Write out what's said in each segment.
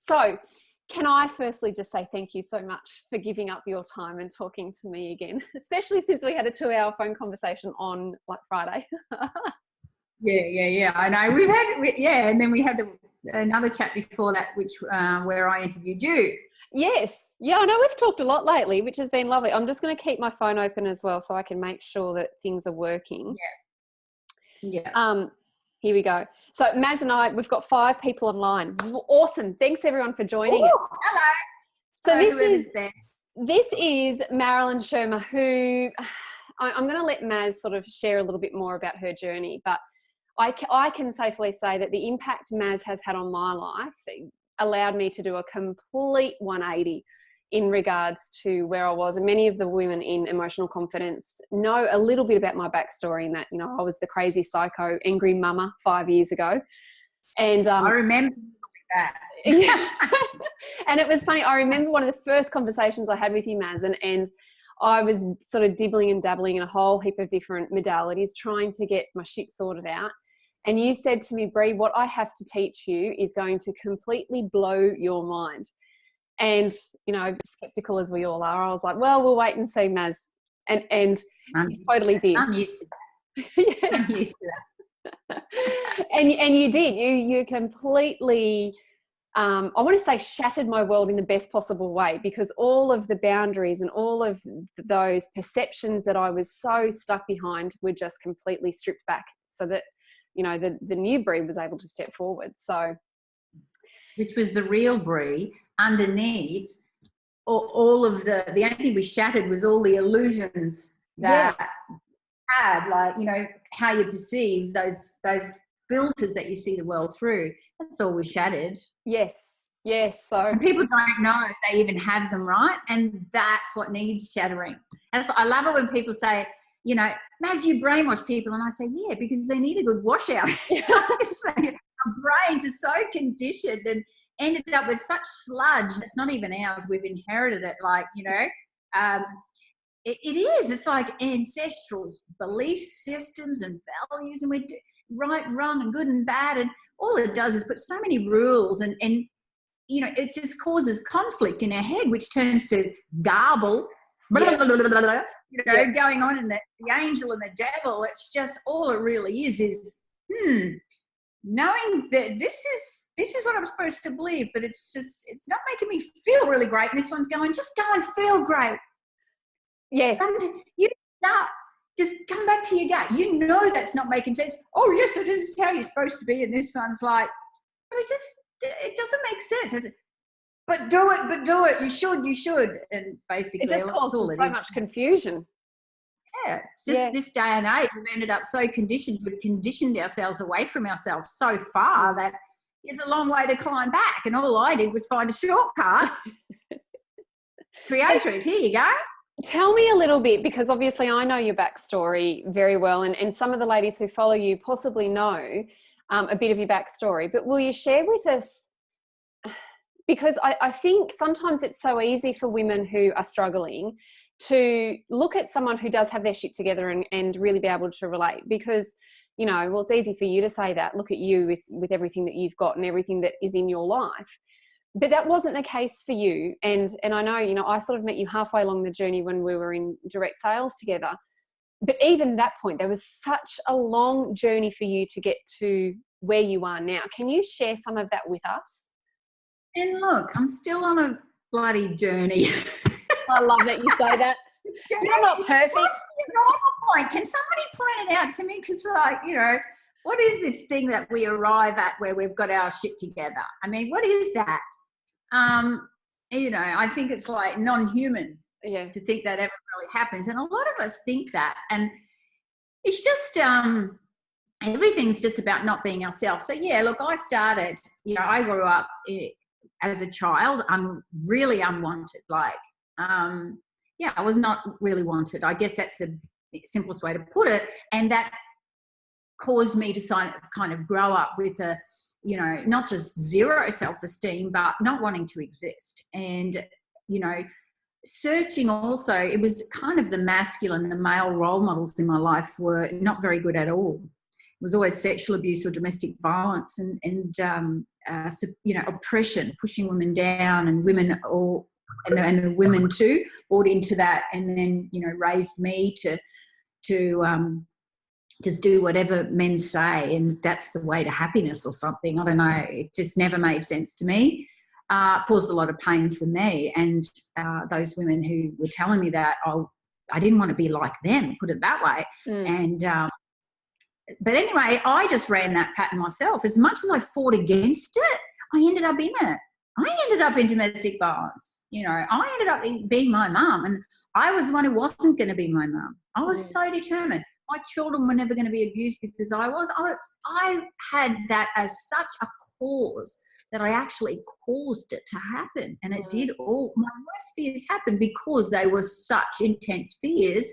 So can I firstly just say thank you so much for giving up your time and talking to me again, especially since we had a 2-hour phone conversation on like Friday. Yeah. I know. And then we had another chat before that, which where I interviewed you. Yes. Yeah, I know we've talked a lot lately, which has been lovely. I'm just going to keep my phone open as well so I can make sure that things are working. Yeah. Here we go. So Maz and I, we've got 5 people online. Awesome. Thanks everyone for joining us. Hello. So Hello, this is Marylin Schirmer, who I'm going to let Maz sort of share a little bit more about her journey, but I can safely say that the impact Maz has had on my life allowed me to do a complete 180 in regards to where I was. And many of the women in Emotional Confidence know a little bit about my backstory in that, you know, I was the crazy psycho angry mama 5 years ago. And I remember that. And it was funny. I remember one of the first conversations I had with you, Maz, and I was sort of dibbling and dabbling in a whole heap of different modalities, trying to get my shit sorted out. And you said to me, Bree, what I have to teach you is going to completely blow your mind. And, you know, skeptical as we all are, I was like, well, we'll wait and see, Maz. And you totally did. I'm used to that. I'm used to that. and you did. You completely, I want to say shattered my world in the best possible way, because all of the boundaries and all of those perceptions that I was so stuck behind were just completely stripped back so that, you know, the new Bree was able to step forward. So, which was the real Bree. Underneath all of the only thing we shattered was all the illusions that had, like, you know, how you perceive those filters that you see the world through. That's all we shattered. Yes. So and people don't know if they even have them, right? And that's what needs shattering. And so I love it when people say, you know, Maz, you brainwash people. And I say, yeah, because they need a good washout. Our brains are so conditioned and ended up with such sludge that's not even ours. We've inherited it, like, you know. It is. It's like ancestral belief systems and values, and we're right, wrong, and good and bad. And all it does is put so many rules and you know, it just causes conflict in our head, which turns to garble, blah, blah, blah, blah, blah, blah, you know, going on in the angel and the devil. It's just all it really is knowing that this is what I'm supposed to believe, but it's not making me feel really great. And this one's going, just go and feel great. Yeah. And you start, just come back to your gut. You know that's not making sense. Oh, yes, it is how you're supposed to be. And this one's like, but it doesn't make sense. But do it. You should. And basically, it just causes so much confusion. Yeah, it's just this day and age, we've ended up so conditioned. We've conditioned ourselves away from ourselves so far that it's a long way to climb back. And all I did was find a shortcut. Creatrix, here you go. Tell me a little bit, because obviously I know your backstory very well, and some of the ladies who follow you possibly know a bit of your backstory. But will you share with us, because I think sometimes it's so easy for women who are struggling to look at someone who does have their shit together and really be able to relate, because, you know, well, it's easy for you to say that, look at you with everything that you've got and everything that is in your life. But that wasn't the case for you. And I know, you know, I sort of met you halfway along the journey when we were in direct sales together. But even that point, there was such a long journey for you to get to where you are now. Can you share some of that with us? And look, I'm still on a bloody journey. I love that you say that. You're not perfect. What's the normal point? Can somebody point it out to me? Because, like, you know, what is this thing that we arrive at where we've got our shit together? I mean, what is that? You know, I think it's like non-human to think that ever really happens. And a lot of us think that. And it's just, everything's just about not being ourselves. So, yeah, look, I started, you know, I grew up as a child, really unwanted. Like, I was not really wanted. I guess that's the simplest way to put it. And that caused me to kind of grow up with a, you know, not just zero self-esteem, but not wanting to exist. And, you know, searching also, it was kind of the male role models in my life were not very good at all. was always sexual abuse or domestic violence and you know, oppression, pushing women down, and women and the women too bought into that, and then, you know, raised me to just do whatever men say, and that's the way to happiness or something. I don't know. It just never made sense to me. Caused a lot of pain for me, and those women who were telling me that, I didn't want to be like them, put it that way. And but anyway, I just ran that pattern myself. As much as I fought against it, I ended up in it. I ended up in domestic violence. You know, I ended up being my mum, and I was the one who wasn't going to be my mum. I was so determined. My children were never going to be abused because I had that as such a cause that I actually caused it to happen. And it did all, my worst fears happened because they were such intense fears,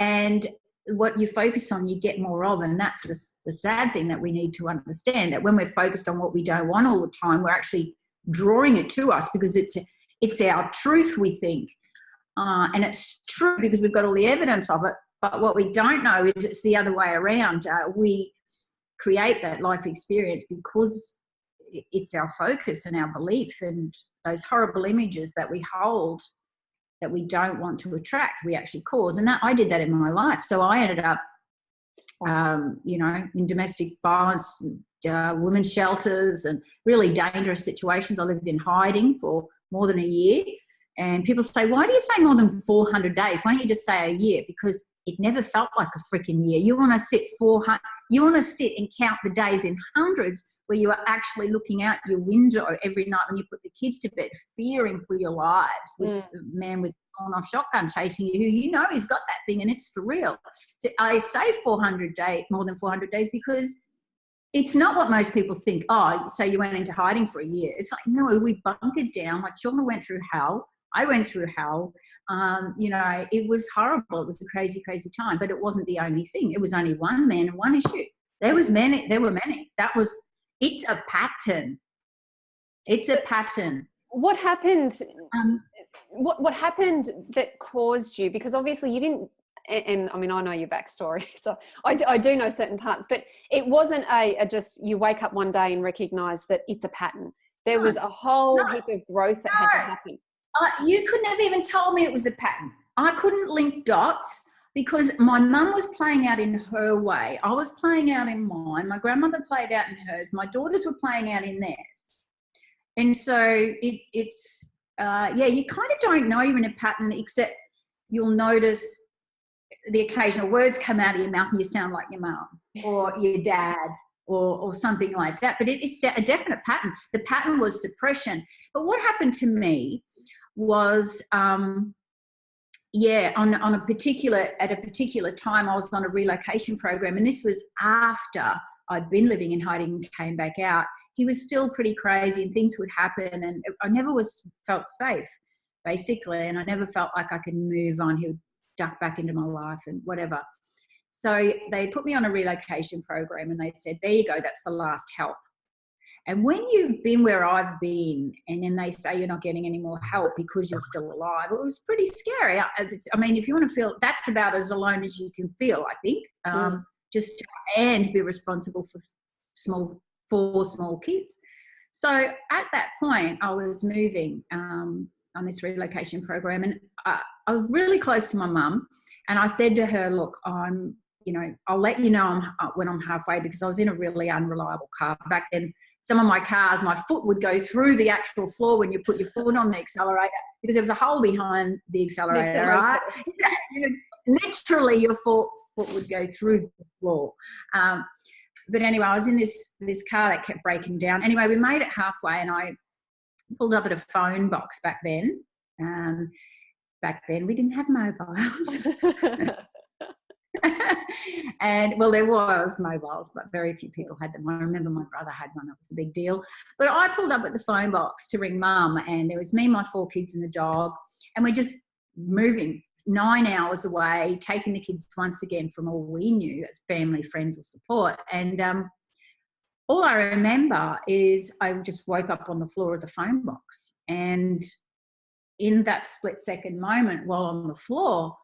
and what you focus on, you get more of. And that's the sad thing that we need to understand, that when we're focused on what we don't want all the time, we're actually drawing it to us because it's our truth, we think. And it's true because we've got all the evidence of it. But what we don't know is it's the other way around. We create that life experience because it's our focus and our belief, and those horrible images that we hold that we don't want to attract, we actually cause. And I did that in my life. So I ended up, you know, in domestic violence, women's shelters, and really dangerous situations. I lived in hiding for more than a year. And people say, why do you say more than 400 days? Why don't you just say a year? Because it never felt like a freaking year. You want to sit and count the days in hundreds, where you are actually looking out your window every night when you put the kids to bed, fearing for your lives, with a man with a gone off shotgun chasing you, who you know he's got that thing and it's for real. So I say more than 400 days, because it's not what most people think. Oh, so you went into hiding for a year. It's like, no, we bunkered down. My children went through hell. I went through hell. You know, it was horrible. It was a crazy, crazy time, but it wasn't the only thing. It was only one man and one issue. There were many. It's a pattern. It's a pattern. What happened? What happened that caused you? Because obviously you didn't, and I mean, I know your backstory, so I do know certain parts, but it wasn't a just you wake up one day and recognize that it's a pattern. There was a whole heap of growth that had to happen. You couldn't have even told me it was a pattern. I couldn't link dots because my mum was playing out in her way. I was playing out in mine. My grandmother played out in hers. My daughters were playing out in theirs. And so it's you kind of don't know you're in a pattern, except you'll notice the occasional words come out of your mouth and you sound like your mum or your dad or something like that. But it's a definite pattern. The pattern was suppression. But what happened to me was, at a particular time, I was on a relocation program, and this was after I'd been living in hiding and came back out. He was still pretty crazy, and things would happen, and I never felt safe, basically, and I never felt like I could move on. He would duck back into my life and whatever. So they put me on a relocation program, and they said, there you go, that's the last help. And when you've been where I've been, and then they say you're not getting any more help because you're still alive, it was pretty scary. I mean, if you want to feel, that's about as alone as you can feel, I think, and be responsible for four small kids. So at that point, I was moving on this relocation program, and I was really close to my mum, and I said to her, look, I'll let you know when I'm halfway, because I was in a really unreliable car. Back then, some of my cars, my foot would go through the actual floor when you put your foot on the accelerator, because there was a hole behind the accelerator, right? Literally, your foot would go through the floor. But anyway, I was in this car that kept breaking down. Anyway, we made it halfway, and I pulled up at a phone box back then. Back then, we didn't have mobiles. And well, there was mobiles, but very few people had them. I remember my brother had one. It was a big deal. But I pulled up at the phone box to ring mum, and there was me, my 4 kids, and the dog, and we're just moving 9 hours away, taking the kids once again from all we knew as family, friends, or support. And all I remember is I just woke up on the floor of the phone box, and in that split-second moment while on the floor,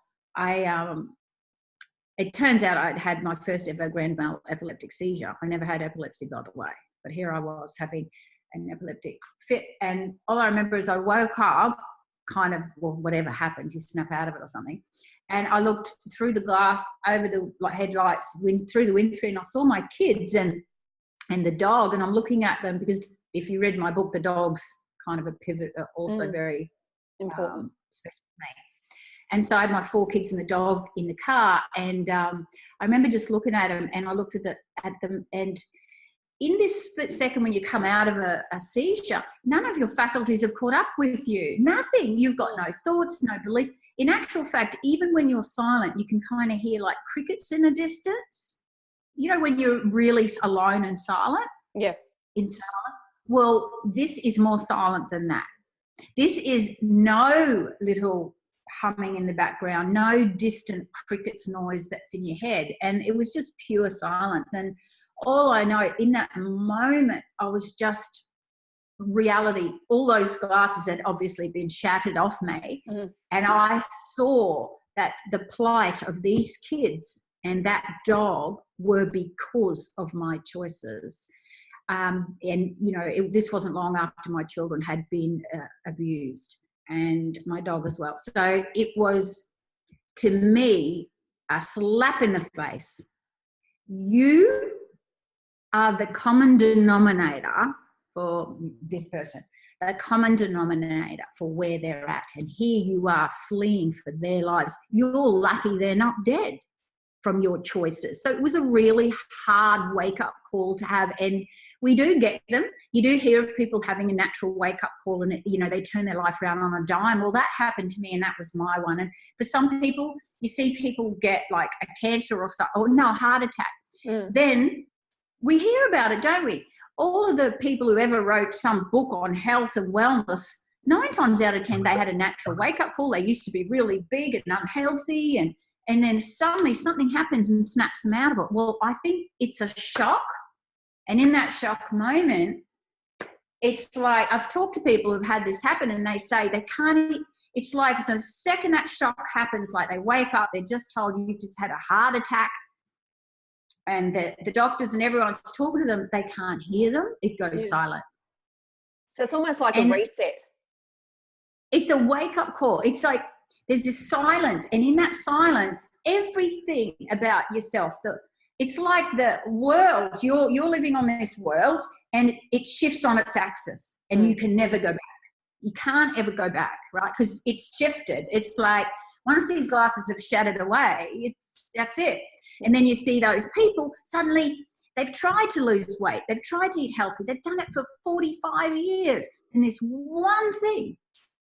it turns out I'd had my first ever grand mal epileptic seizure. I never had epilepsy, by the way, but here I was having an epileptic fit. And all I remember is I woke up, kind of, well, whatever happened, you snap out of it or something. And I looked through the glass over the headlights, through the windscreen. I saw my kids and the dog, and I'm looking at them because if you read my book, the dog's kind of a pivot, also very important, special to me. And so I had my 4 kids and the dog in the car, and I remember just looking at them, and I looked at them, and in this split second when you come out of a seizure, none of your faculties have caught up with you. Nothing. You've got no thoughts, no belief. In actual fact, even when you're silent, you can kind of hear like crickets in the distance. You know, when you're really alone and silent? Yeah. In silence. Well, this is more silent than that. This is no little humming in the background, no distant crickets noise that's in your head. And it was just pure silence. And all I know in that moment, I was just reality. All those glasses had obviously been shattered off me. Mm-hmm. And I saw that the plight of these kids and that dog were because of my choices. And, you know, this wasn't long after my children had been abused, and my dog as well. So it was, to me, a slap in the face. You are the common denominator for this person, the common denominator for where they're at. And here you are fleeing for their lives. You're lucky they're not dead from your choices. So it was a really hard wake-up call to have, and we do get them. You do hear of people having a natural wake-up call and, you know, they turn their life around on a dime. Well, that happened to me, and that was my one. And for some people, you see people get like a cancer or something, or no, a heart attack. Then we hear about it, don't we? All of the people who ever wrote some book on health and wellness, 9 times out of 10, they had a natural wake-up call. They used to be really big and unhealthy, and then suddenly something happens and snaps them out of it. Well, I think it's a shock. And in that shock moment, it's like, I've talked to people who've had this happen, and they say they can't, it's like the second that shock happens, like they wake up, they're just told you've just had a heart attack, and the doctors and everyone's talking to them, they can't hear them. It goes silent. So it's almost like a reset. It's a wake-up call. It's like, there's this silence, and in that silence, everything about yourself, it's like the world, you're living on this world, and it shifts on its axis, and you can never go back. You can't ever go back, right? Because it's shifted. It's like, once these glasses have shattered away, that's it. And then you see those people, suddenly they've tried to lose weight, they've tried to eat healthy, they've done it for 45 years, and this one thing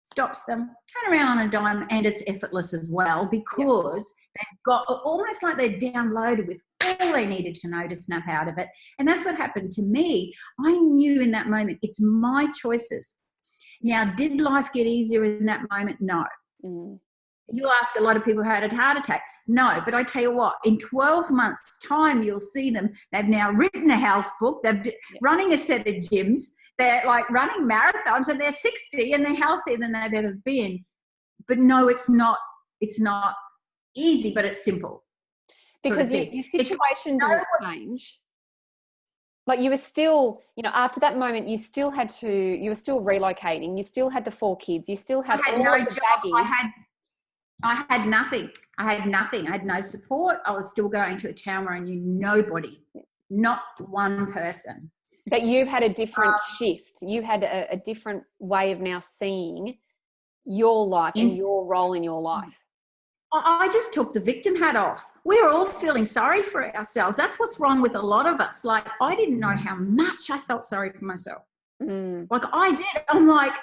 stops them, turn around on a dime, and it's effortless as well, because they've got almost like they're downloaded with all they needed to know to snap out of it. And that's what happened to me. I knew in that moment, it's my choices. Now, did life get easier in that moment? No. You ask a lot of people who had a heart attack. No, but I tell you what, in 12 months' time, you'll see them. They've now written a health book. They're running a set of gyms. They're like running marathons, and they're 60 and they're healthier than they've ever been. But no, it's not easy, but it's simple. Because your situation didn't change. Like, you were still, you know, after that moment, you were still relocating. You still had the 4 kids. You still had all no of the job. baggage. I had nothing. I had no support. I was still going to a town where I knew nobody, not one person. But you've had a different shift. You had a different way of now seeing your life and your role in your life. I just took the victim hat off. We were all feeling sorry for ourselves. That's what's wrong with a lot of us. Like, I didn't know how much I felt sorry for myself. Like, I did. I'm like,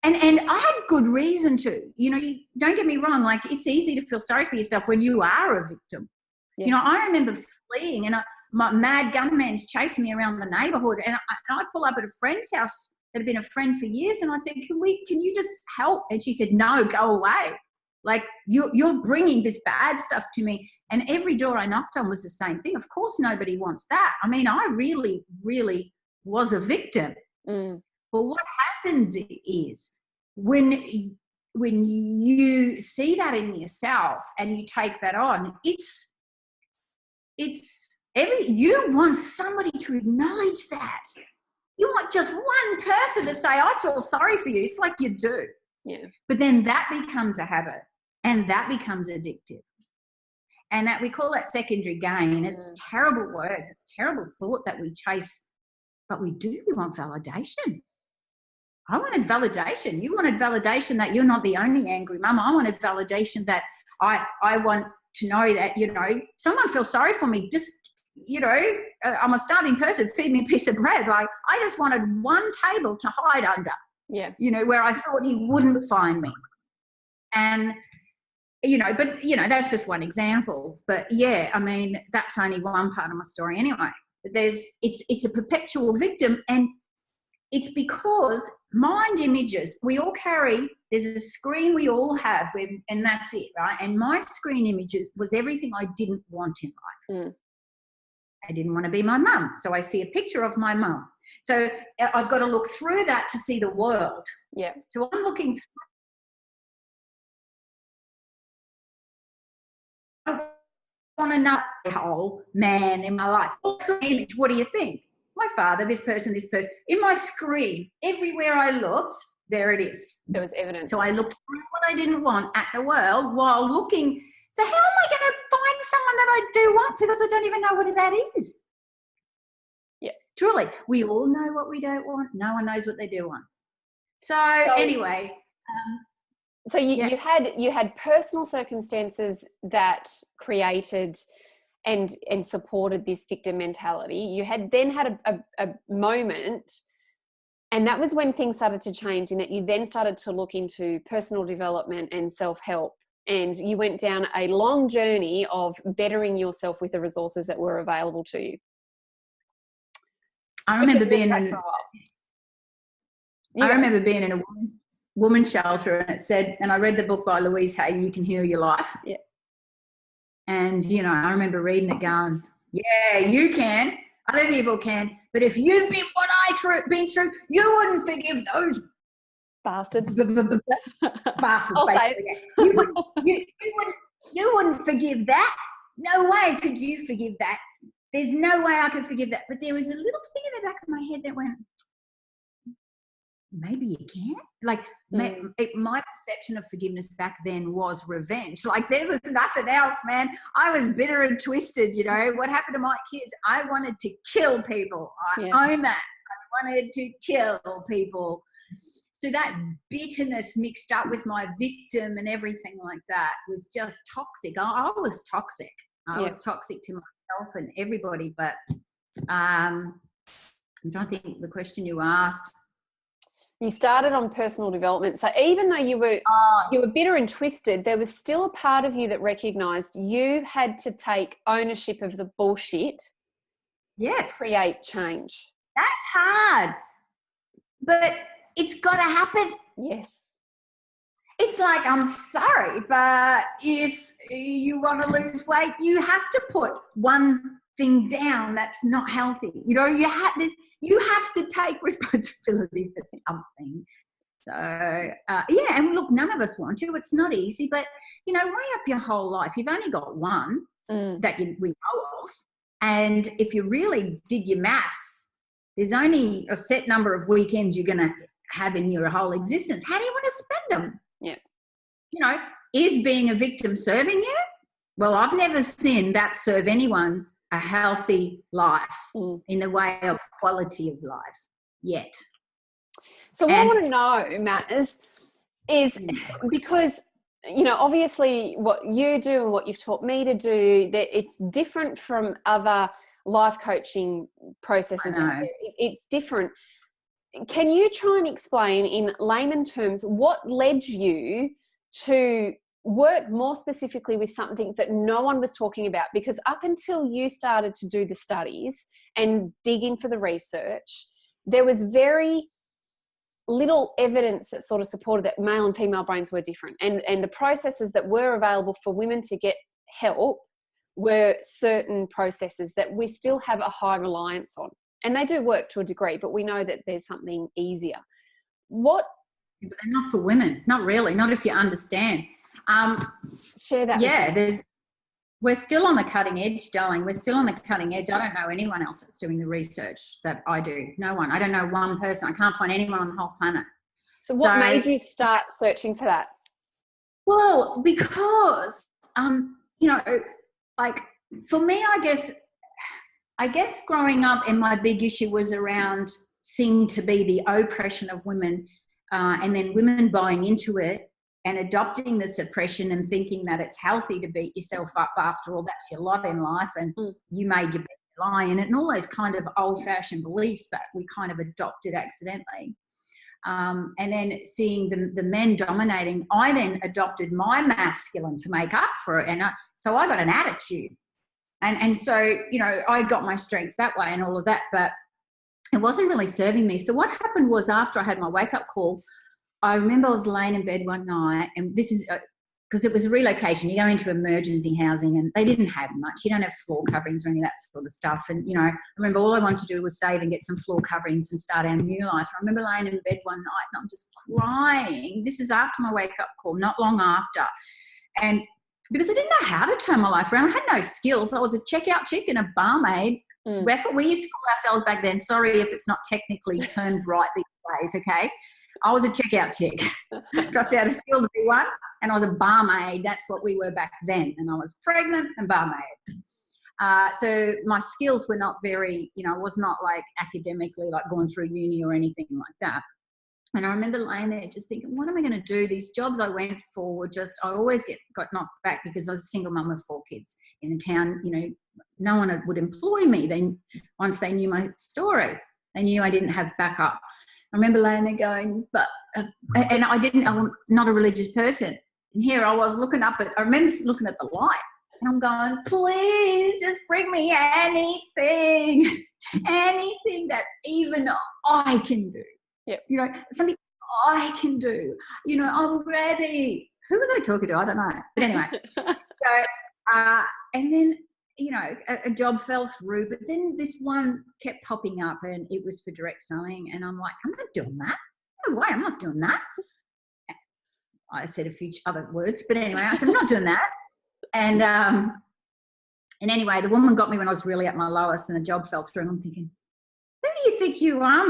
and I had good reason to. You know, don't get me wrong. Like, it's easy to feel sorry for yourself when you are a victim. Yeah. You know, I remember fleeing, and my mad gunman's chasing me around the neighborhood, and I pull up at a friend's house that had been a friend for years, and I said, can you just help? And she said, no, go away. Like, you're bringing this bad stuff to me. And every door I knocked on was the same thing. Of course, nobody wants that. I mean, I really, really was a victim. But what happens is when you see that in yourself and you take that on, it's you want somebody to acknowledge that. You want just one person to say, I feel sorry for you. It's like you do. Yeah. But then that becomes a habit and that becomes addictive. And that we call that secondary gain. It's terrible words. It's terrible thought that we chase, but we want validation. I wanted validation. You wanted validation that you're not the only angry mum. I wanted validation that I want to know that, someone feels sorry for me. Just, I'm a starving person. Feed me a piece of bread. Like, I just wanted one table to hide under. Yeah. Where I thought he wouldn't find me. And, that's just one example. But yeah, I mean, that's only one part of my story anyway. But it's a perpetual victim, and it's because mind images, we all carry, there's a screen we all have, and that's it, right? And my screen images was everything I didn't want in life. I didn't want to be my mum. So I see a picture of my mum. So I've got to look through that to see the world. Yeah. So I'm looking through. I want another whole man in my life. Also, image, what do you think? My father, this person. In my screen, everywhere I looked, there it is. There was evidence. So I looked through what I didn't want at the world while looking. So how am I going to find someone that I do want, because I don't even know what that is? Yeah. Truly, we all know what we don't want. No one knows what they do want. So anyway. So you had personal circumstances that created and supported this victim mentality. You had a moment, and that was when things started to change, in that you then started to look into personal development and self-help, and you went down a long journey of bettering yourself with the resources that were available to you. I remember being in a women's shelter, and it said, and I read the book by Louise Hay, You Can Heal Your Life. Yeah. And, I remember reading it going, yeah, you can. Other people can. But if you've been what I've been through, you wouldn't forgive those bastards. Bastards, I'll basically. You wouldn't forgive that. No way could you forgive that. There's no way I could forgive that. But there was a little thing in the back of my head that went, maybe you can. Like, my perception of forgiveness back then was revenge. Like, there was nothing else, man. I was bitter and twisted, What happened to my kids? I wanted to kill people. I own that. I wanted to kill people. So that bitterness mixed up with my victim and everything like that was just toxic. I was toxic. I was toxic to myself and everybody. But I'm trying to think the question you asked. You started on personal development. So even though you were bitter and twisted, there was still a part of you that recognized you had to take ownership of the bullshit. Yes. To create change. That's hard. But it's got to happen. Yes. It's like, I'm sorry, but if you want to lose weight, you have to put one thing down that's not healthy. You have to take responsibility for something. So, and look, none of us want to. It's not easy, but, weigh up your whole life. You've only got one that we know of. And if you really did your maths, there's only a set number of weekends you're going to have in your whole existence. How do you want to spend them? Yeah. Is being a victim serving you? Well, I've never seen that serve anyone a healthy life in the way of quality of life yet. So what I want to know, Matt, is because, obviously what you do and what you've taught me to do, that it's different from other life coaching processes. It's different. Can you try and explain in layman terms what led you to work more specifically with something that no one was talking about? Because up until you started to do the studies and dig in for the research, there was very little evidence that sort of supported that male and female brains were different, and the processes that were available for women to get help were certain processes that we still have a high reliance on, and they do work to a degree, but we know that there's something easier. But they're not for women, not really, not if you understand. Share that. Yeah, we're still on the cutting edge, darling. We're still on the cutting edge. I don't know anyone else that's doing the research that I do. No one. I don't know one person. I can't find anyone on the whole planet. So what made you start searching for that? Well, because, you know, like for me, I guess growing up, and my big issue was around seemed to be the oppression of women, and then women buying into it and adopting the suppression and thinking that it's healthy to beat yourself up. After all, that's your lot in life, and you made your bed lie in it, and all those kind of old-fashioned beliefs that we kind of adopted accidentally. And then seeing the men dominating, I then adopted my masculine to make up for it, and so I got an attitude. And so, you know, I got my strength that way and all of that, but it wasn't really serving me. So what happened was, after I had my wake-up call, I remember I was laying in bed one night, and this is because it was a relocation. You go into emergency housing and they didn't have much. You don't have floor coverings or any of that sort of stuff. And, you know, I remember all I wanted to do was save and get some floor coverings and start our new life. I remember laying in bed one night and I'm just crying. This is after my wake-up call, not long after. And because I didn't know how to turn my life around. I had no skills. I was a checkout chick and a barmaid. That's what we used to call ourselves back then. Sorry if it's not technically termed right these days, okay? I was a checkout chick. Dropped out of school to be one, and I was a barmaid. That's what we were back then. And I was pregnant and barmaid. So my skills were not very, you know, I was not like academically like going through uni or anything like that. And I remember laying there just thinking, what am I going to do? These jobs I went for were just, I always got knocked back because I was a single mum with 4 kids in a town. You know, no one would employ me. Once they knew my story, they knew I didn't have backup. I remember laying there going, and I'm not a religious person. And here I was looking up I remember looking at the light, and I'm going, please just bring me anything that even I can do. Yep. You know, something I can do. You know, I'm ready. Who was I talking to? I don't know. But anyway, and then, you know, a job fell through, but then this one kept popping up, and it was for direct selling. And I'm like, I'm not doing that. No way, I'm not doing that. I said a few other words, but anyway, I said, I'm not doing that. And anyway, the woman got me when I was really at my lowest, and the job fell through. And I'm thinking, who do you think you are,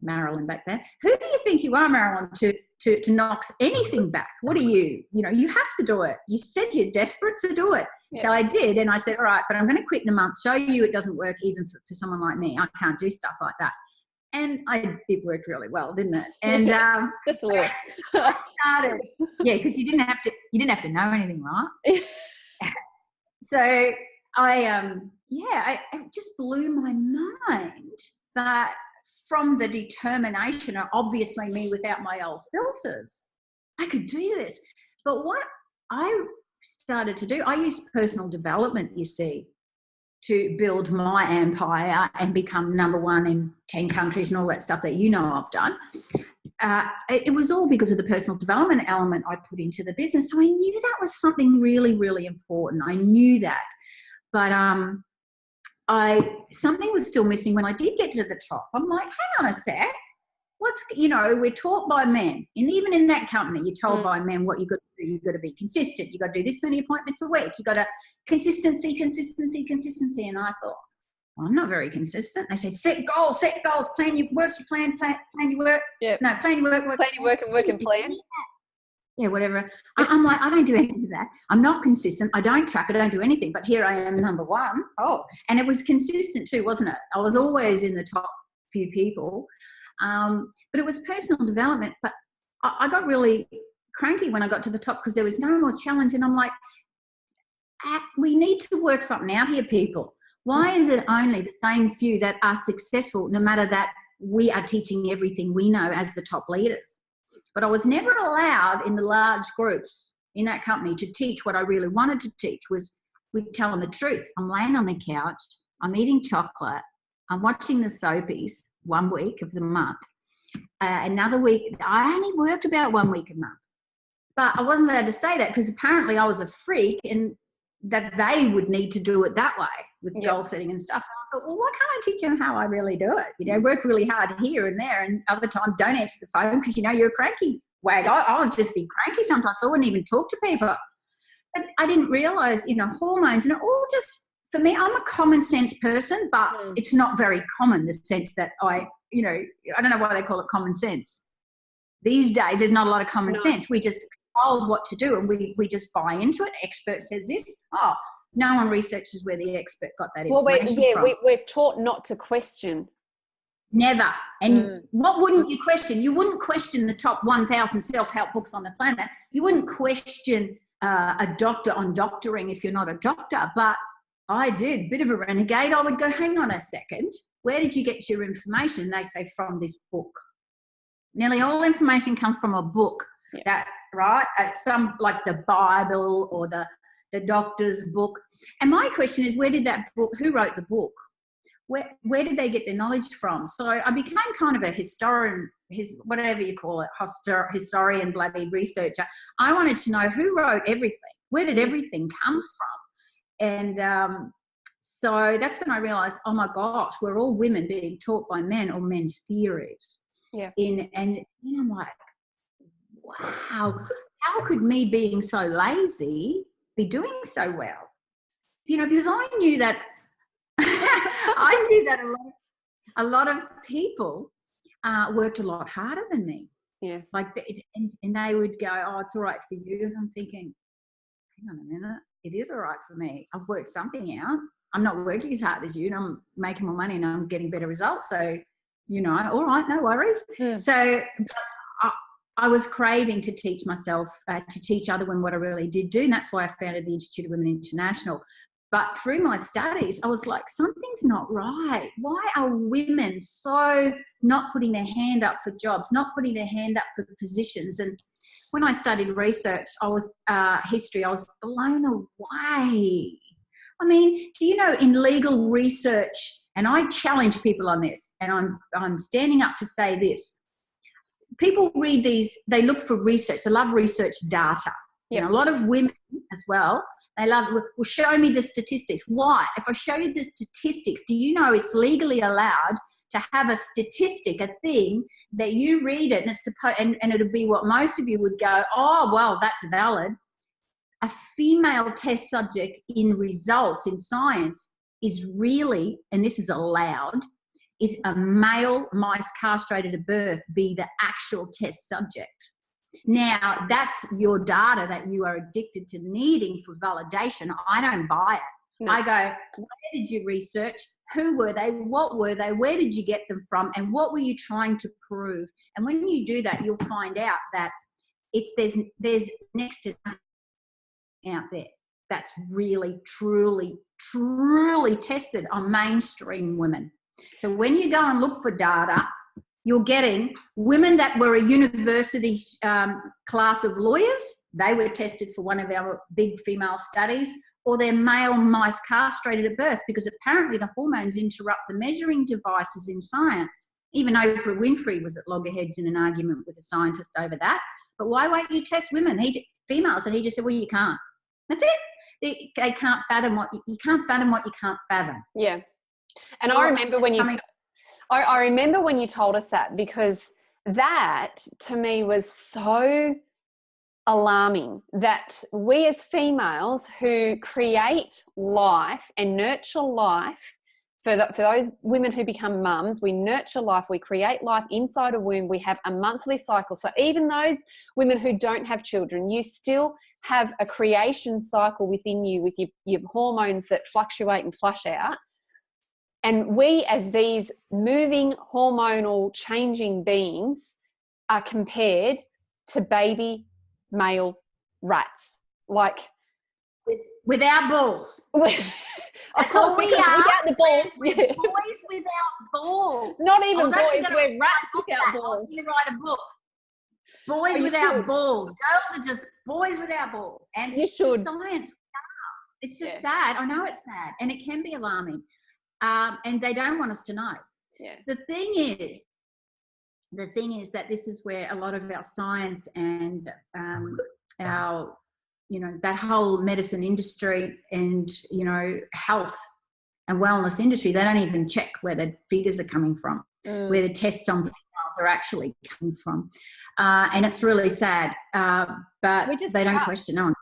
Marylin back then? Who do you think you are, Marylin, to knock anything back? What are you? You know, you have to do it. You said you're desperate to do it. Yeah. So I did, and I said, all right, but I'm going to quit in a month, show you it doesn't work even for someone like me. I can't do stuff like that. And it worked really well, didn't it? And just a little. I started, yeah, because you didn't have to know anything, right? So it just blew my mind that from the determination, obviously me without my old filters, I could do this. But what I started to do, I used personal development, you see, to build my empire and become number 1 in 10 countries and all that stuff that you know I've done. It was all because of the personal development element I put into the business. So I knew that was something really, really important. I knew that. But something was still missing when I did get to the top. I'm like, hang on a sec. We're taught by men. And even in that company, you're told by men what you've got to do. You've got to be consistent. You've got to do this many appointments a week. You've got to consistency. And I thought, well, I'm not very consistent. They said, set goals, plan your work, plan your work. Yep. No, plan your work. Plan your work and work and plan. Yeah, whatever. I'm like, I don't do anything of that. I'm not consistent. I don't track. I don't do anything. But here I am, number 1. Oh, and it was consistent too, wasn't it? I was always in the top few people. But it was personal development. But I got really cranky when I got to the top because there was no more challenge. And I'm like, we need to work something out here, people. Why is it only the same few that are successful, no matter that we are teaching everything we know as the top leaders? But I was never allowed in the large groups in that company to teach what I really wanted to teach, was we'd tell them the truth. I'm laying on the couch, I'm eating chocolate, I'm watching the soapies 1 week of the month. Another week, I only worked about 1 week a month. But I wasn't allowed to say that because apparently I was a freak and that they would need to do it that way with goal setting and stuff. And I thought, well, why can't I teach them how I really do it? You know, work really hard here and there, and other times don't answer the phone because, you know, you're a cranky wag. I'll just be cranky sometimes. I wouldn't even talk to people. But I didn't realise, hormones, and it all just, for me, I'm a common sense person, but it's not very common, the sense that I don't know why they call it common sense. These days, there's not a lot of common sense. We just told what to do, and we just buy into it. Expert says this. Oh, no one researches where the expert got that information from. We're taught not to question. Never. And what wouldn't you question? You wouldn't question the top 1,000 self-help books on the planet. You wouldn't question a doctor on doctoring if you're not a doctor. But I did. Bit of a renegade. I would go, hang on a second. Where did you get your information? And they say, from this book. Nearly all information comes from a book. Yeah. Right? Some, like the Bible or the doctor's book. And my question is, where did that book, who wrote the book? Where did they get their knowledge from? So I became kind of a historian, whatever you call it, historian, bloody researcher. I wanted to know who wrote everything. Where did everything come from? And so that's when I realised, oh my gosh, we're all women being taught by men or men's theories. Yeah. And I'm like, wow, how could me being so lazy be doing so well? Because I knew that a lot of people worked a lot harder than me. Yeah. And they would go, oh, it's all right for you. And I'm thinking, hang on a minute, it is all right for me. I've worked something out. I'm not working as hard as you, and I'm making more money and I'm getting better results. So, all right, no worries. Yeah. So I was craving to teach myself, to teach other women what I really did do. And that's why I founded the Institute of Women International. But through my studies, I was like, something's not right. Why are women so not putting their hand up for jobs, not putting their hand up for positions? And when I studied research, history, I was blown away. I mean, do you know, in legal research, and I challenge people on this, and I'm standing up to say this, people read these, they look for research, they love research data. Yep. A lot of women as well, they love, well, show me the statistics. Why? If I show you the statistics, do you know it's legally allowed to have a statistic, a thing that you read it and it's and it'll be what most of you would go, oh, well, that's valid. A female test subject in results in science is really, and this is allowed, is a male mice castrated at birth be the actual test subject. Now, that's your data that you are addicted to needing for validation. I don't buy it. No. I go, where did you research? Who were they? What were they? Where did you get them from? And what were you trying to prove? And when you do that, you'll find out that there's next to nothing out there that's really, truly, truly tested on mainstream women. So when you go and look for data, you're getting women that were a university class of lawyers. They were tested for one of our big female studies, or they're male mice castrated at birth, because apparently the hormones interrupt the measuring devices in science. Even Oprah Winfrey was at loggerheads in an argument with a scientist over that. But why won't you test women, females? And he just said, well, you can't. That's it. They can't fathom you can't fathom what you can't fathom. Yeah. And I remember when I remember when you told us that, because that to me was so alarming, that we as females who create life and nurture life for those women who become mums, we nurture life, we create life inside a womb, we have a monthly cycle. So even those women who don't have children, you still have a creation cycle within you with your hormones that fluctuate and flush out. And we, as these moving, hormonal, changing beings, are compared to baby male rats. Like, without balls. Of course, we are. Without the balls. Boys without balls. Not even boys, we're rats without balls. I was going to write a book. Boys without balls. Girls are just boys without balls. And you should. Science. It's just sad. I know it's sad. And it can be alarming. And they don't want us to know. Yeah. The thing is that this is where a lot of our science and our, that whole medicine industry and, health and wellness industry, they don't even check where the figures are coming from, where the tests on females are actually coming from. And it's really sad. But they don't question. No one.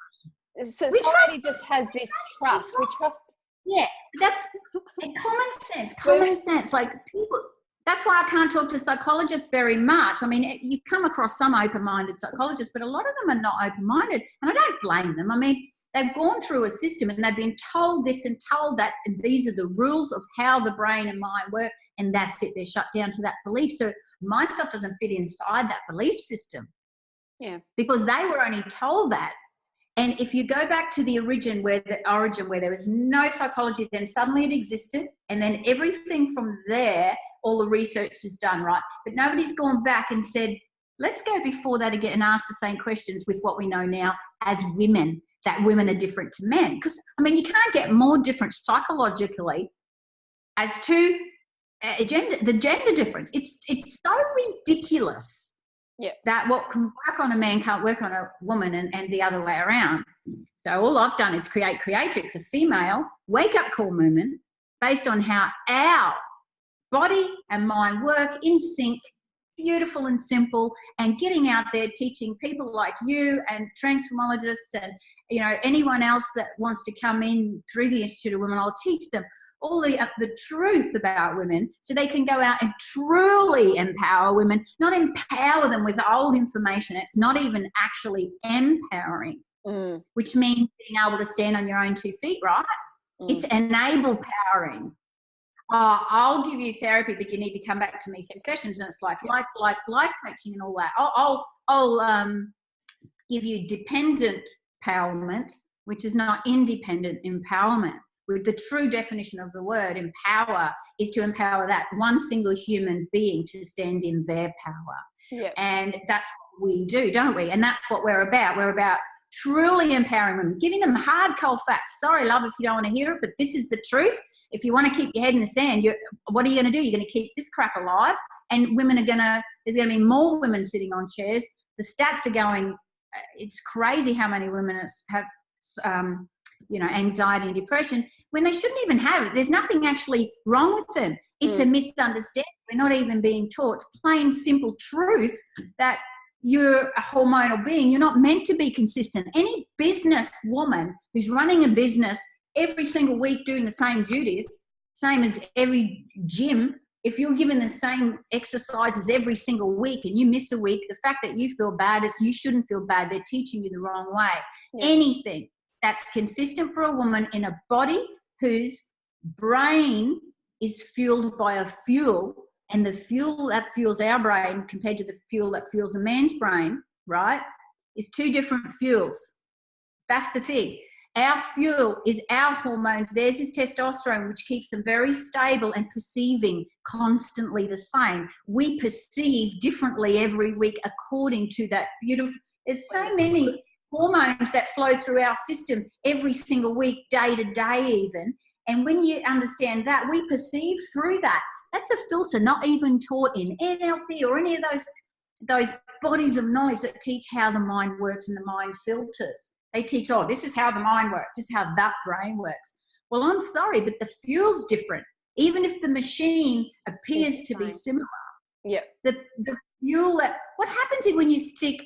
We society trust. just has this trust. We trust. Yeah, that's common sense. Common sense. Like people. That's why I can't talk to psychologists very much. I mean, you come across some open-minded psychologists, but a lot of them are not open-minded, and I don't blame them. I mean, they've gone through a system and they've been told this and told that, and these are the rules of how the brain and mind work, and that's it. They're shut down to that belief. So my stuff doesn't fit inside that belief system. Yeah. Because they were only told that. And if you go back to the origin where there was no psychology, then suddenly it existed, and then everything from there, all the research is done, right? But nobody's gone back and said, let's go before that again and ask the same questions with what we know now as women, that women are different to men. Because, I mean, you can't get more different psychologically as to the gender difference. It's so ridiculous. Yeah. That what can work on a man can't work on a woman, and the other way around. So all I've done is create Creatrix, a female wake-up call movement based on how our body and mind work in sync, beautiful and simple, and getting out there teaching people like you and transformologists and, you know, anyone else that wants to come in through the Institute of Women. I'll teach them all the truth about women so they can go out and truly empower women, not empower them with old information. It's not even actually empowering, which means being able to stand on your own 2 feet, right? It's enable powering. I'll give you therapy, but you need to come back to me for sessions, and it's like life coaching and all that. I'll give you dependent empowerment, which is not independent empowerment. With the true definition of the word empower is to empower that one single human being to stand in their power. Yep. And that's what we do, don't we? And that's what we're about. We're about truly empowering women, giving them hard, cold facts. Sorry, love, if you don't want to hear it, but this is the truth. If you want to keep your head in the sand, what are you going to do? You're going to keep this crap alive, and there's going to be more women sitting on chairs. The stats are going, it's crazy how many women have anxiety and depression when they shouldn't even have it. There's nothing actually wrong with them. It's a misunderstanding. We're not even being taught plain simple truth that you're a hormonal being. You're not meant to be consistent. Any business woman who's running a business every single week doing the same duties, same as every gym, if you're given the same exercises every single week and you miss a week, the fact that you feel bad is you shouldn't feel bad. They're teaching you the wrong way. Yeah. Anything that's consistent for a woman in a body whose brain is fueled by a fuel, and the fuel that fuels our brain compared to the fuel that fuels a man's brain, right, is 2 different fuels. That's the thing. Our fuel is our hormones. Theirs is testosterone, which keeps them very stable and perceiving constantly the same. We perceive differently every week according to that beautiful. There's so many hormones that flow through our system every single week, day to day even. And when you understand that, we perceive through that. That's a filter not even taught in NLP or any of those bodies of knowledge that teach how the mind works and the mind filters. They teach, this is how the mind works, this is how that brain works. Well, I'm sorry, but the fuel's different. Even if the machine appears to be similar. Yeah. The fuel, what happens when you stick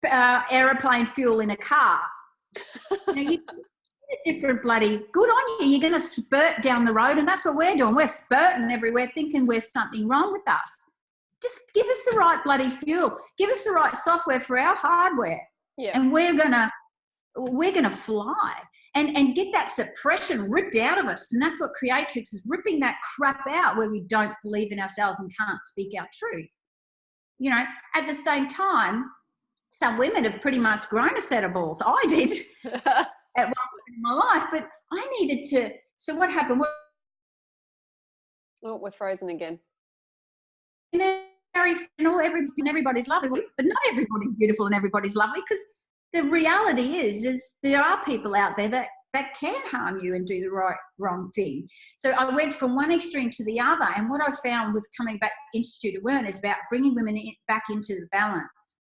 aeroplane fuel in a car? You get a different bloody, good on you. You're going to spurt down the road, and that's what we're doing. We're spurting everywhere thinking there's something wrong with us. Just give us the right bloody fuel. Give us the right software for our hardware. Yeah. And we're going to fly and get that suppression ripped out of us. And that's what Creatrix is, ripping that crap out where we don't believe in ourselves and can't speak our truth. You know, at the same time, some women have pretty much grown a set of balls. I did at one point in my life, but I needed to. So what happened? Oh, we're frozen again. Everybody's lovely, but not everybody's beautiful and everybody's lovely, because the reality is there are people out there that can harm you and do the wrong thing. So I went from one extreme to the other, and what I found with coming back to Institute of Women is about bringing women back into the balance,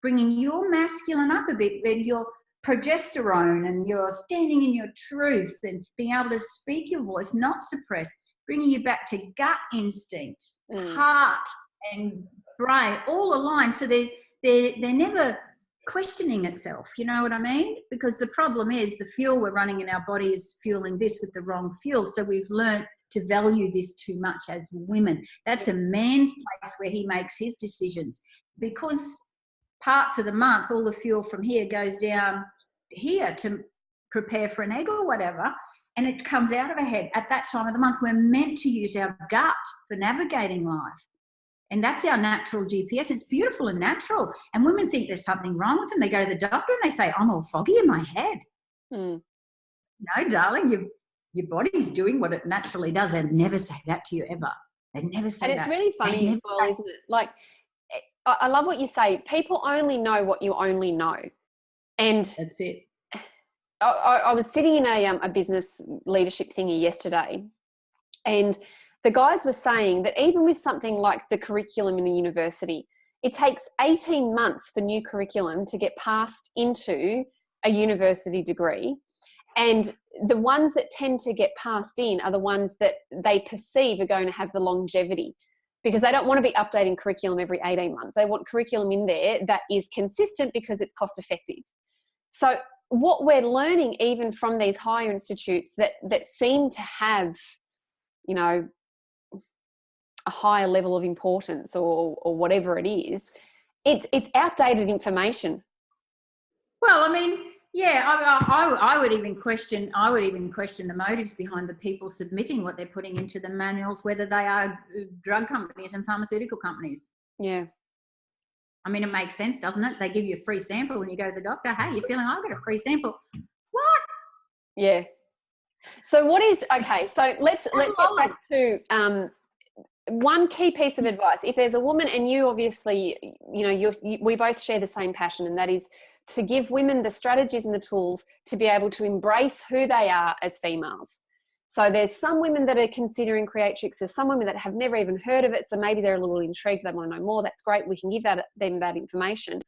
bringing your masculine up a bit, and your progesterone, and your standing in your truth, and being able to speak your voice, not suppress, bringing you back to gut instinct, heart and brain, all aligned. So they're never questioning itself. You know what I mean? Because the problem is the fuel we're running in our body is fueling this with the wrong fuel. So we've learned to value this too much as women. That's a man's place where he makes his decisions. Because parts of the month, all the fuel from here goes down here to prepare for an egg or whatever, and it comes out of our head. At that time of the month, we're meant to use our gut for navigating life. And that's our natural GPS. It's beautiful and natural. And women think there's something wrong with them. They go to the doctor and they say, I'm all foggy in my head. No, darling, your body's doing what it naturally does. They'd never say that to you ever. They'd never say that. And it's really funny as well, isn't it? Like, I love what you say. People only know what you only know. And that's it. I was sitting in a business leadership thingy yesterday, and the guys were saying that even with something like the curriculum in a university, it takes 18 months for new curriculum to get passed into a university degree. And the ones that tend to get passed in are the ones that they perceive are going to have the longevity, because they don't want to be updating curriculum every 18 months. They want curriculum in there that is consistent because it's cost effective. So what we're learning even from these higher institutes that seem to have, you know, a higher level of importance or whatever it is, it's outdated information. Well, I mean, yeah, I would even question the motives behind the people submitting what they're putting into the manuals, whether they are drug companies and pharmaceutical companies. Yeah. I mean, it makes sense, doesn't it? They give you a free sample when you go to the doctor. Hey, you're feeling, I've got a free sample. What? Yeah. So what is, okay, so let's get back to one key piece of advice. If there's a woman, and you obviously, you know, we both share the same passion, and that is to give women the strategies and the tools to be able to embrace who they are as females. So there's some women that are considering Creatrix. There's some women that have never even heard of it. So maybe they're a little intrigued. They want to know more. That's great. We can give them that information.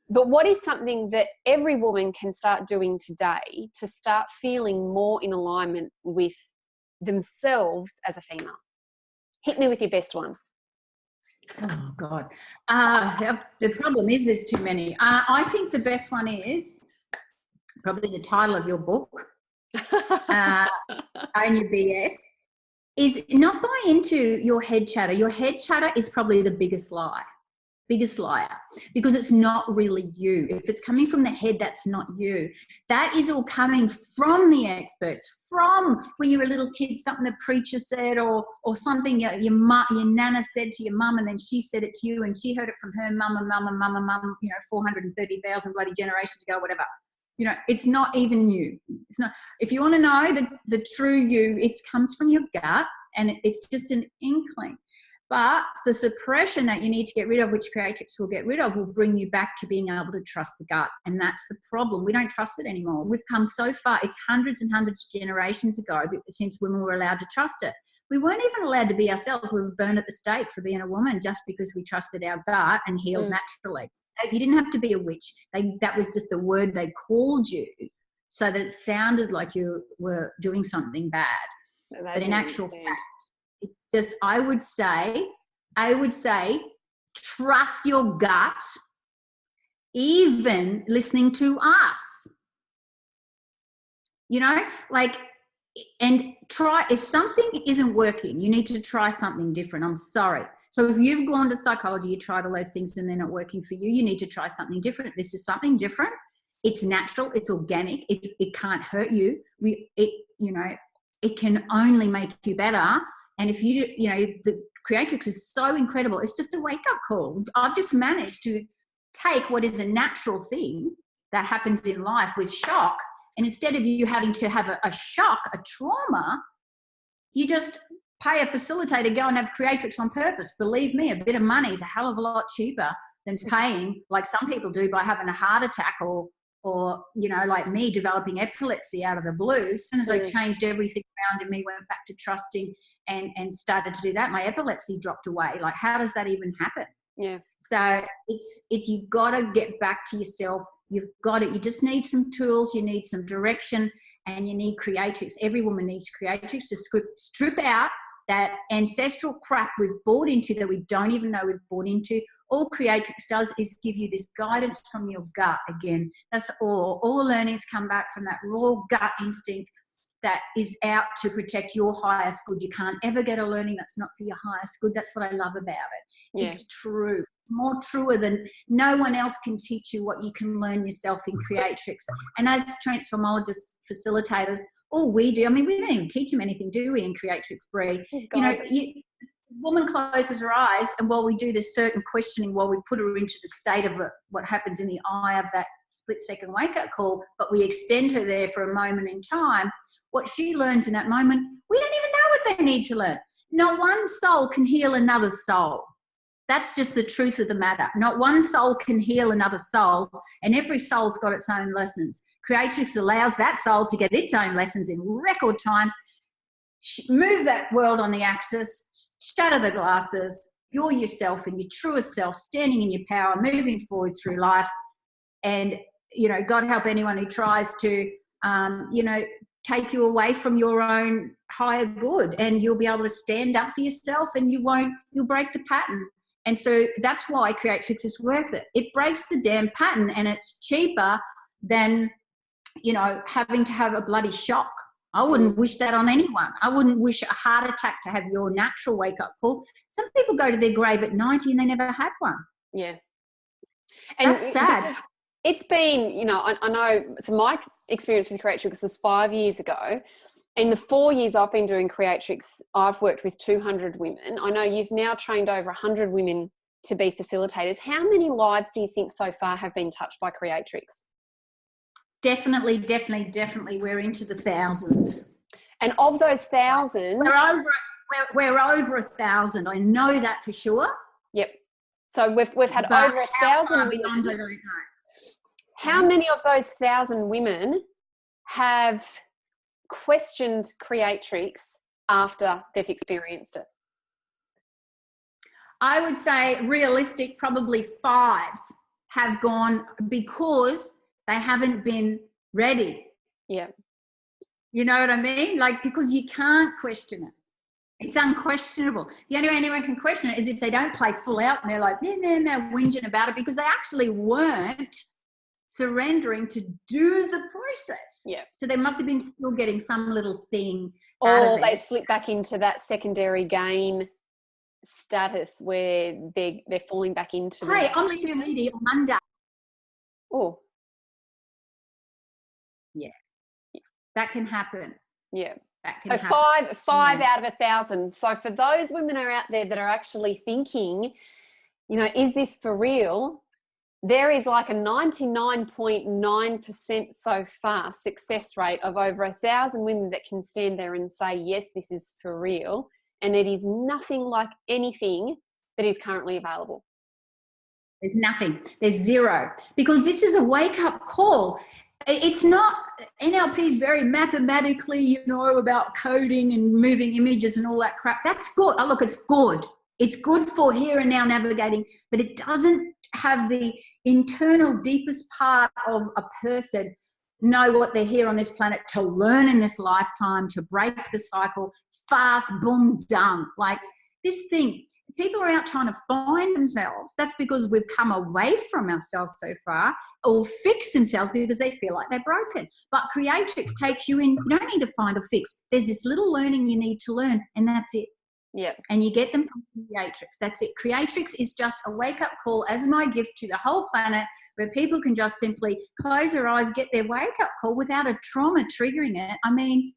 But what is something that every woman can start doing today to start feeling more in alignment with themselves as a female? Hit me with your best one. Oh, God. The problem is there's too many. I think the best one is probably the title of your book, Own Your BS, is not buy into your head chatter. Your head chatter is probably the biggest liar, because it's not really you. If it's coming from the head, that's not you. That is all coming from the experts, from when you were a little kid, something the preacher said, or something your nana said to your mum, and then she said it to you, and she heard it from her mum and mum and mum and mum, 430,000 bloody generations ago, whatever. It's not even you. It's not. If you want to know the true you, it comes from your gut, and it's just an inkling. But the suppression that you need to get rid of, which Creatrix will get rid of, will bring you back to being able to trust the gut. And that's the problem. We don't trust it anymore. We've come so far. It's hundreds and hundreds of generations ago since women were allowed to trust it. We weren't even allowed to be ourselves. We were burned at the stake for being a woman just because we trusted our gut and healed naturally. You didn't have to be a witch. That was just the word they called you so that it sounded like you were doing something bad. But in actual fact, it's just, I would say, trust your gut, even listening to us. And try, if something isn't working, you need to try something different. I'm sorry. So if you've gone to psychology, you tried all those things and they're not working for you, you need to try something different. This is something different. It's natural. It's organic. It can't hurt you. It can only make you better. And if the Creatrix is so incredible. It's just a wake-up call. I've just managed to take what is a natural thing that happens in life with shock, and instead of you having to have a shock, a trauma, you just pay a facilitator, go and have Creatrix on purpose. Believe me, a bit of money is a hell of a lot cheaper than paying, like some people do, by having a heart attack or like me, developing epilepsy out of the blue. As soon as I changed everything around in me, went back to trusting and started to do that, my epilepsy dropped away. Like, how does that even happen? Yeah. So you've got to get back to yourself. You've got it. You just need some tools. You need some direction, and you need Creatrix. Every woman needs Creatrix to strip out that ancestral crap we've bought into that we don't even know we've bought into, All Creatrix does is give you this guidance from your gut again. That's all. All the learnings come back from that raw gut instinct that is out to protect your highest good. You can't ever get a learning that's not for your highest good. That's what I love about it. Yeah. It's true. More truer than no one else can teach you what you can learn yourself in Creatrix. And as transformologists, facilitators, all we do, I mean, we don't even teach them anything, do we, in Creatrix, Bree? Woman closes her eyes, and while we do this certain questioning, while we put her into the state of what happens in the eye of that split-second wake-up call, but we extend her there for a moment in time, what she learns in that moment, we don't even know what they need to learn. Not one soul can heal another soul. That's just the truth of the matter. Not one soul can heal another soul, and every soul's got its own lessons. Creatrix allows that soul to get its own lessons in record time. Move that world on the axis, shatter the glasses, you're yourself and your truest self, standing in your power, moving forward through life. And, God help anyone who tries to, take you away from your own higher good, and you'll be able to stand up for yourself, and you'll break the pattern. And so that's why Creatrix is worth it. It breaks the damn pattern, and it's cheaper than, having to have a bloody shock. I wouldn't wish that on anyone. I wouldn't wish a heart attack to have your natural wake-up call. Some people go to their grave at 90 and they never had one. Yeah. And that's sad. It's been, I know, so my experience with Creatrix was 5 years ago. In the 4 years I've been doing Creatrix, I've worked with 200 women. I know you've now trained over 100 women to be facilitators. How many lives do you think so far have been touched by Creatrix? Definitely. We're into the thousands. And of those thousands, we're over 1,000. I know that for sure. Yep. So we've had over 1,000 women. I don't know. How many of those 1,000 women have questioned Creatrix after they've experienced it? I would say realistic, probably 5 have gone because they haven't been ready. Yeah. You know what I mean? Because you can't question it. It's unquestionable. The only way anyone can question it is if they don't play full out and they're like, they're whinging about it because they actually weren't surrendering to do the process. Yeah. So they must have been still getting some little thing out of it. Or they slip back into that secondary gain status where they're falling back into Free, I'm listening to media on Monday. Oh. Yeah. That can happen. Yeah. So five out of 1,000. So for those women who are out there that are actually thinking, is this for real? There is like a 99.9% so far success rate of over 1,000 women that can stand there and say, yes, this is for real. And it is nothing like anything that is currently available. There's nothing. There's zero. Because this is a wake-up call. It's not, NLP is very mathematically, about coding and moving images and all that crap. That's good. Oh, look, it's good. It's good for here and now navigating, but it doesn't have the internal deepest part of a person know what they're here on this planet to learn in this lifetime, to break the cycle, fast, boom, done. Like this thing, people are out trying to find themselves. That's because we've come away from ourselves so far, or fix themselves because they feel like they're broken. But Creatrix takes you in, you don't need to find a fix. There's this little learning you need to learn, and that's it. Yeah. And you get them from Creatrix. That's it. Creatrix is just a wake-up call as my gift to the whole planet, where people can just simply close their eyes, get their wake-up call without a trauma triggering it. I mean,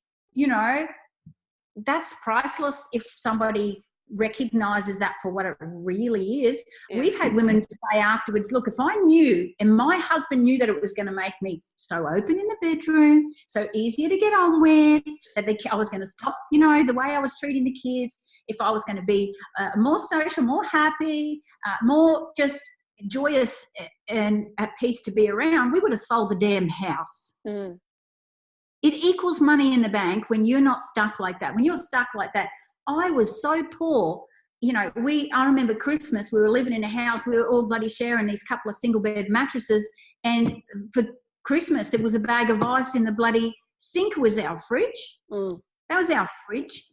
that's priceless if somebody recognizes that for what it really is. Yeah. We've had women say afterwards, look, if I knew, and my husband knew that it was going to make me so open in the bedroom, so easier to get on with, that I was going to stop, the way I was treating the kids, if I was going to be more social, more happy, more just joyous and at peace to be around, we would have sold the damn house. Mm. It equals money in the bank when you're not stuck like that. When you're stuck like that, I was so poor. I remember Christmas, we were living in a house, we were all bloody sharing these couple of single bed mattresses, and for Christmas, it was a bag of ice in the bloody sink was our fridge. Mm. That was our fridge,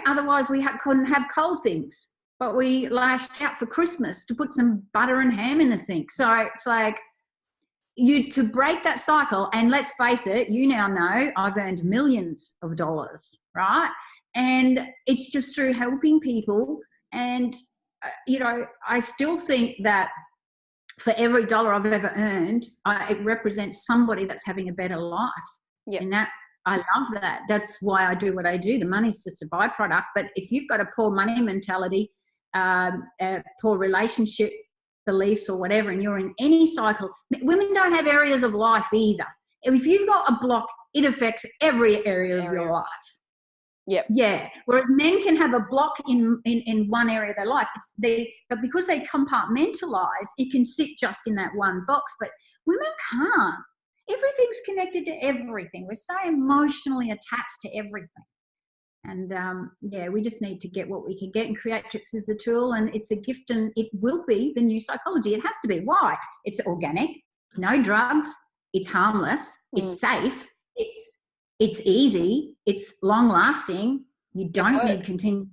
otherwise we couldn't have cold things. but we lashed out for Christmas to put some butter and ham in the sink. So it's like, to break that cycle, and let's face it, you now know I've earned millions of dollars, right? And it's just through helping people. And, I still think that for every dollar I've ever earned, it represents somebody that's having a better life. Yep. And I love that. That's why I do what I do. The money's just a byproduct. But if you've got a poor money mentality, poor relationship beliefs or whatever, and you're in any cycle, women don't have areas of life either. If you've got a block, it affects every area of your life. Yep. Yeah. Whereas men can have a block in one area of their life. But because they compartmentalize, it can sit just in that one box. But women can't. Everything's connected to everything. We're so emotionally attached to everything. And we just need to get what we can get. And Creatrix is the tool, and it's a gift, and it will be the new psychology. It has to be. Why? It's organic, no drugs, it's harmless, it's safe, it's easy, it's long lasting. You don't need continuous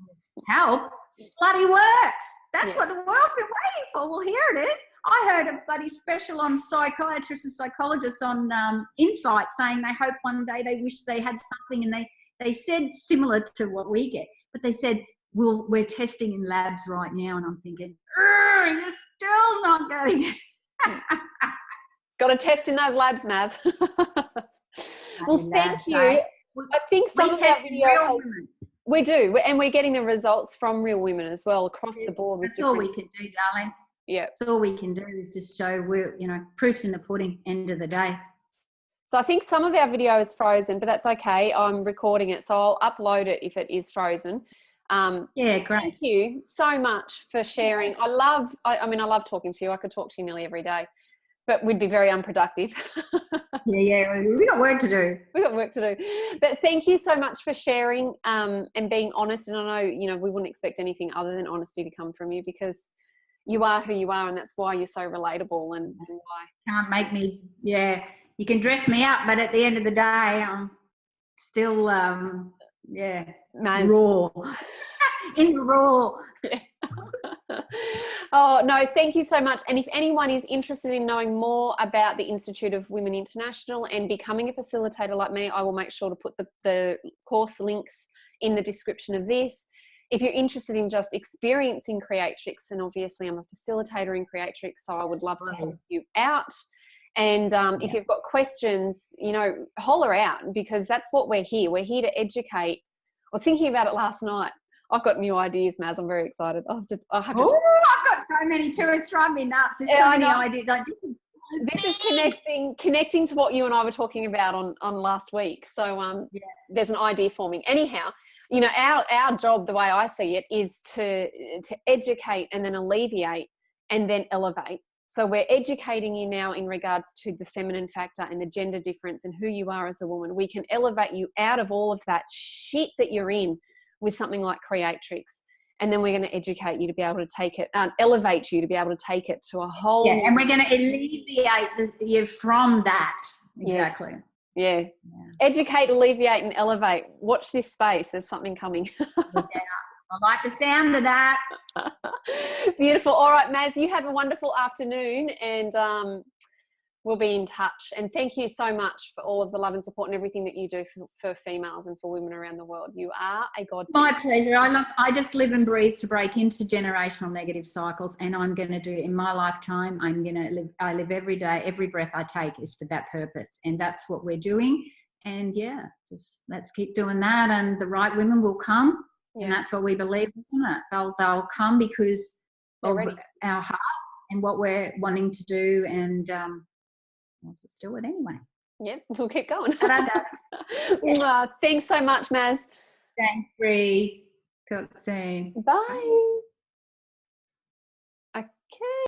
help. It bloody works. That's what the world's been waiting for. Well, here it is. I heard a bloody special on psychiatrists and psychologists on Insight saying they hope one day, they wish they had something, and they said similar to what we get, but they said, we're testing in labs right now. And I'm thinking, you're still not getting it. Got to test in those labs, Maz. Well, thank you. I think some of our videos, we do, and we're getting the results from real women as well across the board. That's all we can do, darling. Yeah. That's all we can do is just show proof's in the pudding, end of the day. So I think some of our video is frozen, but that's okay. I'm recording it, so I'll upload it if it is frozen. Great. Thank you so much for sharing. I love talking to you. I could talk to you nearly every day, but we'd be very unproductive. We got work to do. But thank you so much for sharing and being honest. And I know, we wouldn't expect anything other than honesty to come from you, because you are who you are, and that's why you're so relatable and why. Can't make me, you can dress me up, but at the end of the day, I'm still, raw. In the raw. Yeah. Oh, no, thank you so much. And if anyone is interested in knowing more about the Institute of Women International and becoming a facilitator like me, I will make sure to put the course links in the description of this. If you're interested in just experiencing Creatrix, and obviously I'm a facilitator in Creatrix, so I would love to help you out. And if you've got questions, holler out, because that's what we're here. We're here to educate. I was thinking about it last night. I've got new ideas, Maz. I'm very excited. I've got so many too. It's driving me nuts. There's so many ideas. This is connecting to what you and I were talking about on last week. So there's an idea forming. Anyhow, our job, the way I see it, is to educate and then alleviate and then elevate. So we're educating you now in regards to the feminine factor and the gender difference and who you are as a woman. We can elevate you out of all of that shit that you're in with something like Creatrix. And then we're going to educate you to be able to take it, elevate you to be able to take it to a whole... and we're going to alleviate you from that. Exactly. Yes. Yeah. Educate, alleviate, and elevate. Watch this space. There's something coming. I like the sound of that. Beautiful. All right, Maz, you have a wonderful afternoon, and we'll be in touch. And thank you so much for all of the love and support and everything that you do for females and for women around the world. You are a godsend. My pleasure. I just live and breathe to break into generational negative cycles, and I'm going to do it in my lifetime. I live every day. Every breath I take is for that purpose, and that's what we're doing. And just let's keep doing that, and the right women will come. And that's what we believe, isn't it? They'll come because of our heart and what we're wanting to do, and we'll just do it anyway. Yep, we'll keep going. Thanks so much, Maz. Thanks, Bree. Talk soon. Bye. Okay.